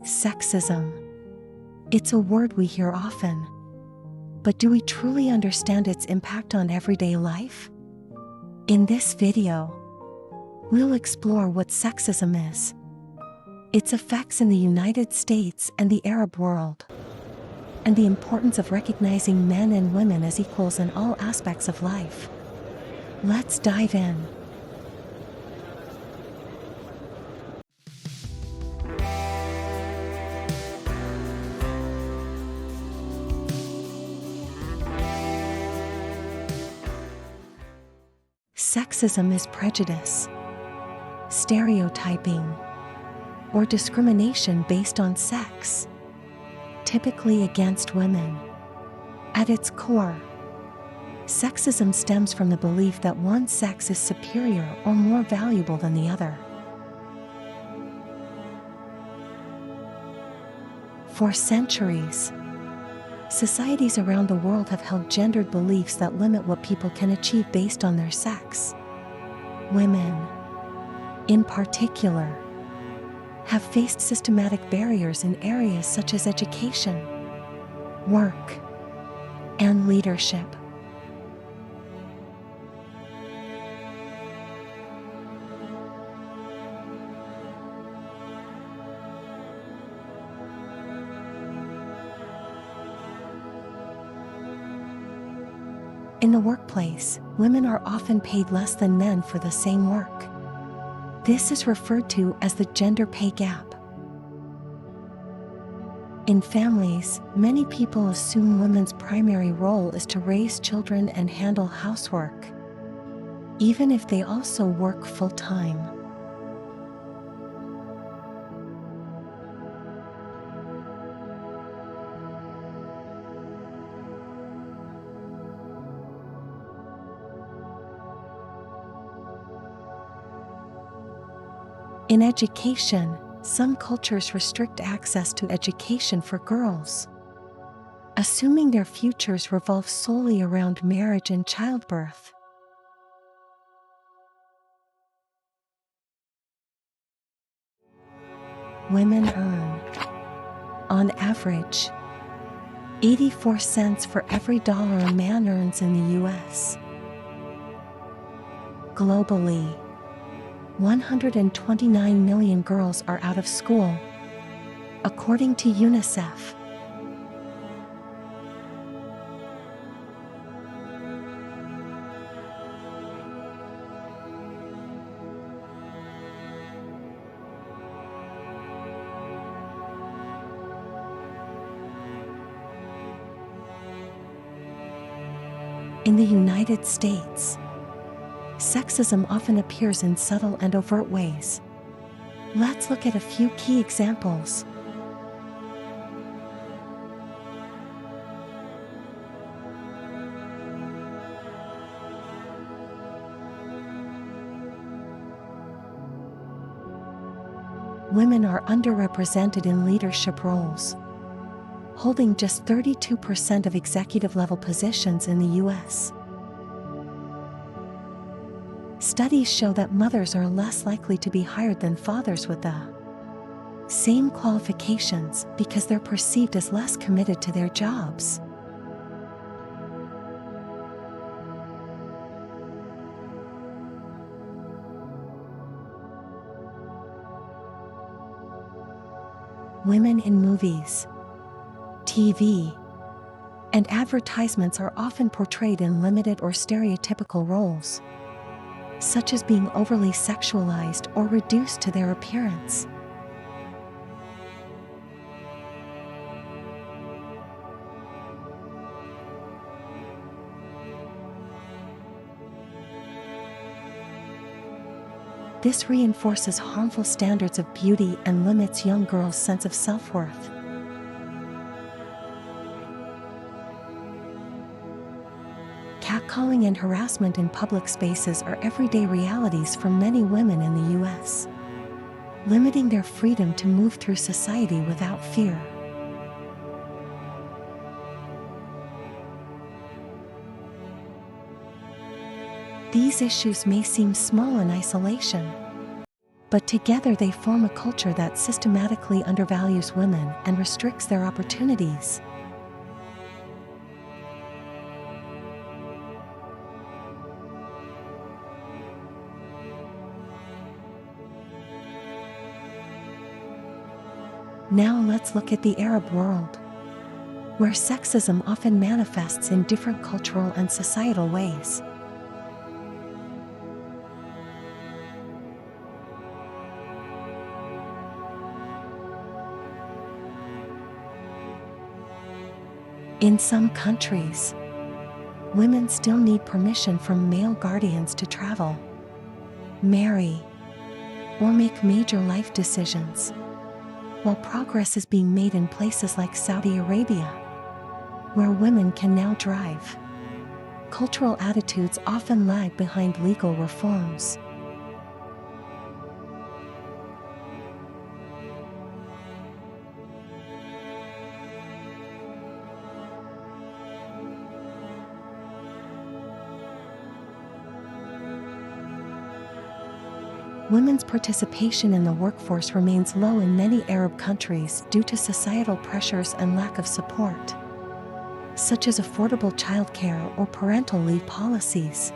Sexism. It's a word we hear often. But do we truly understand its impact on everyday life? In this video, we'll explore what sexism is, its effects in the United States and the Arab world, and the importance of recognizing men and women as equals in all aspects of life. Let's dive in. Sexism is prejudice, stereotyping, or discrimination based on sex, typically against women. At its core, sexism stems from the belief that one sex is superior or more valuable than the other. For centuries, societies around the world have held gendered beliefs that limit what people can achieve based on their sex. Women, in particular, have faced systematic barriers in areas such as education, work, and leadership. In the workplace, women are often paid less than men for the same work. This is referred to as the gender pay gap. In families, many people assume women's primary role is to raise children and handle housework, even if they also work full-time. In education, some cultures restrict access to education for girls, assuming their futures revolve solely around marriage and childbirth. Women earn, on average, 84 cents for every dollar a man earns in the US. Globally, 129 million girls are out of school, according to UNICEF. In the United States, sexism often appears in subtle and overt ways. Let's look at a few key examples. Women are underrepresented in leadership roles, holding just 32% of executive-level positions in the US. Studies show that mothers are less likely to be hired than fathers with the same qualifications because they're perceived as less committed to their jobs. Women in movies, TV, and advertisements are often portrayed in limited or stereotypical roles, such as being overly sexualized or reduced to their appearance. This reinforces harmful standards of beauty and limits young girls' sense of self-worth. Catcalling and harassment in public spaces are everyday realities for many women in the US, limiting their freedom to move through society without fear. These issues may seem small in isolation, But together they form a culture that systematically undervalues women and restricts their opportunities. Now let's look at the Arab world, where sexism often manifests in different cultural and societal ways. In some countries, women still need permission from male guardians to travel, marry, or make major life decisions, while progress is being made in places like Saudi Arabia, where women can now drive. Cultural attitudes often lag behind legal reforms. Women's participation in the workforce remains low in many Arab countries due to societal pressures and lack of support, such as affordable childcare or parental leave policies.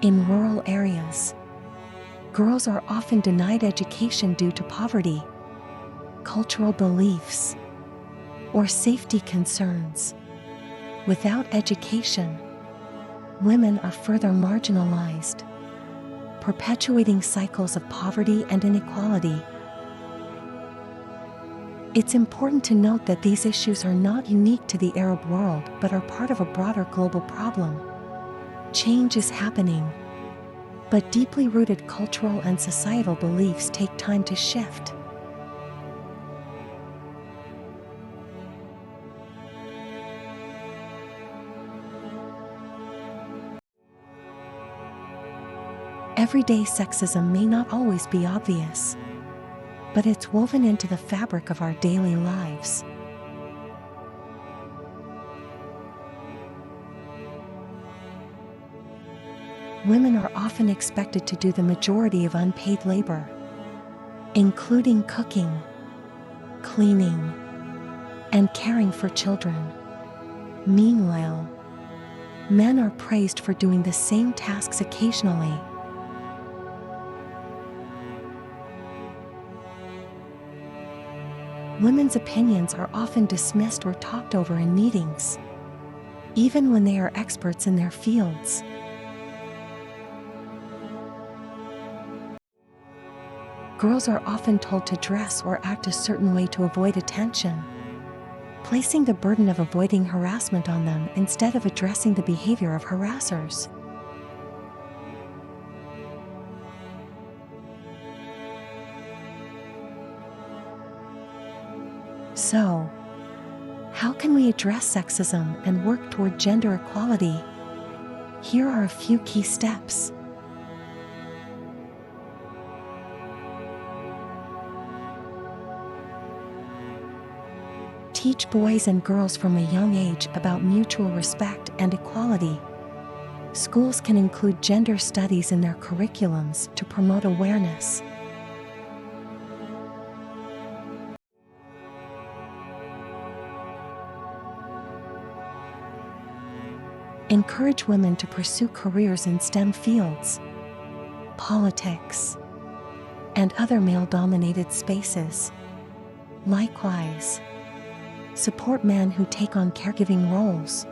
In rural areas, girls are often denied education due to poverty, cultural beliefs, or safety concerns. Without education, women are further marginalized, perpetuating cycles of poverty and inequality. It's important to note that these issues are not unique to the Arab world but are part of a broader global problem. Change is happening, but deeply rooted cultural and societal beliefs take time to shift. Everyday sexism may not always be obvious, but it's woven into the fabric of our daily lives. Women are often expected to do the majority of unpaid labor, including cooking, cleaning, and caring for children. Meanwhile, men are praised for doing the same tasks occasionally. Women's opinions are often dismissed or talked over in meetings, even when they are experts in their fields. Girls are often told to dress or act a certain way to avoid attention, placing the burden of avoiding harassment on them instead of addressing the behavior of harassers. So, how can we address sexism and work toward gender equality? Here are a few key steps. Teach boys and girls from a young age about mutual respect and equality. Schools can include gender studies in their curriculums to promote awareness. Encourage women to pursue careers in STEM fields, politics, and other male-dominated spaces. Likewise, support men who take on caregiving roles.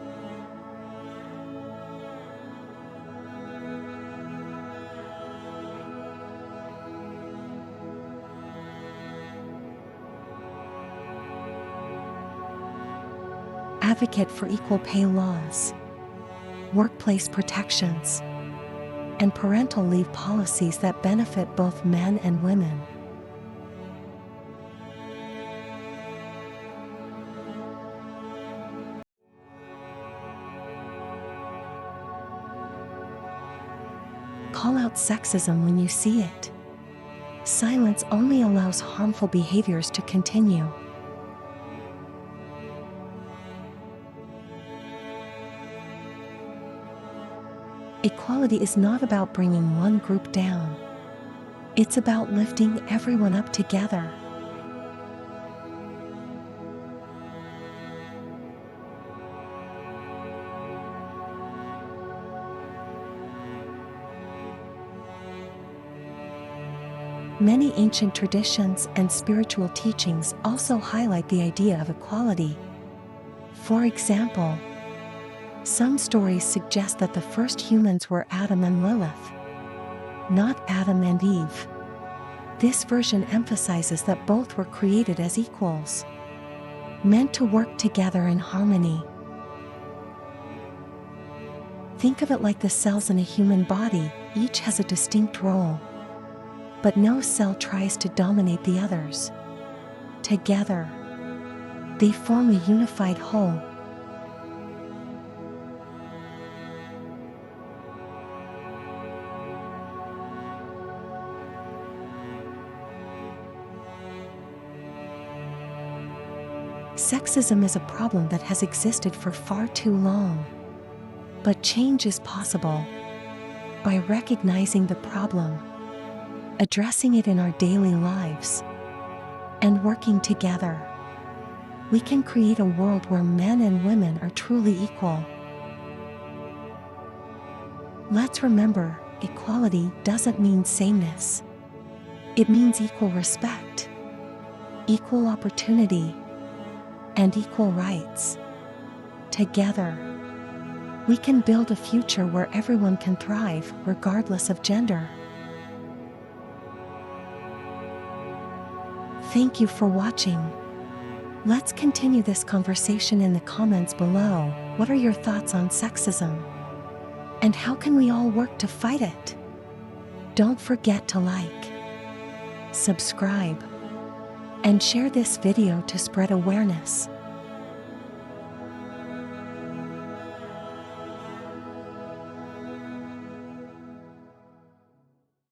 Advocate for equal pay laws, workplace protections, and parental leave policies that benefit both men and women. Call out sexism when you see it. Silence only allows harmful behaviors to continue. Equality is not about bringing one group down. It's about lifting everyone up together. Many ancient traditions and spiritual teachings also highlight the idea of equality. For example, some stories suggest that the first humans were Adam and Lilith, not Adam and Eve. This version emphasizes that both were created as equals, meant to work together in harmony. Think of it like the cells in a human body, each has a distinct role, but no cell tries to dominate the others. Together, they form a unified whole. Sexism is a problem that has existed for far too long. But change is possible. By recognizing the problem, addressing it in our daily lives, and working together, we can create a world where men and women are truly equal. Let's remember, equality doesn't mean sameness. It means equal respect, equal opportunity, and equal rights. Together, we can build a future where everyone can thrive, regardless of gender. Thank you for watching. Let's continue this conversation in the comments below. What are your thoughts on sexism? And how can we all work to fight it? Don't forget to like, subscribe, and share this video to spread awareness.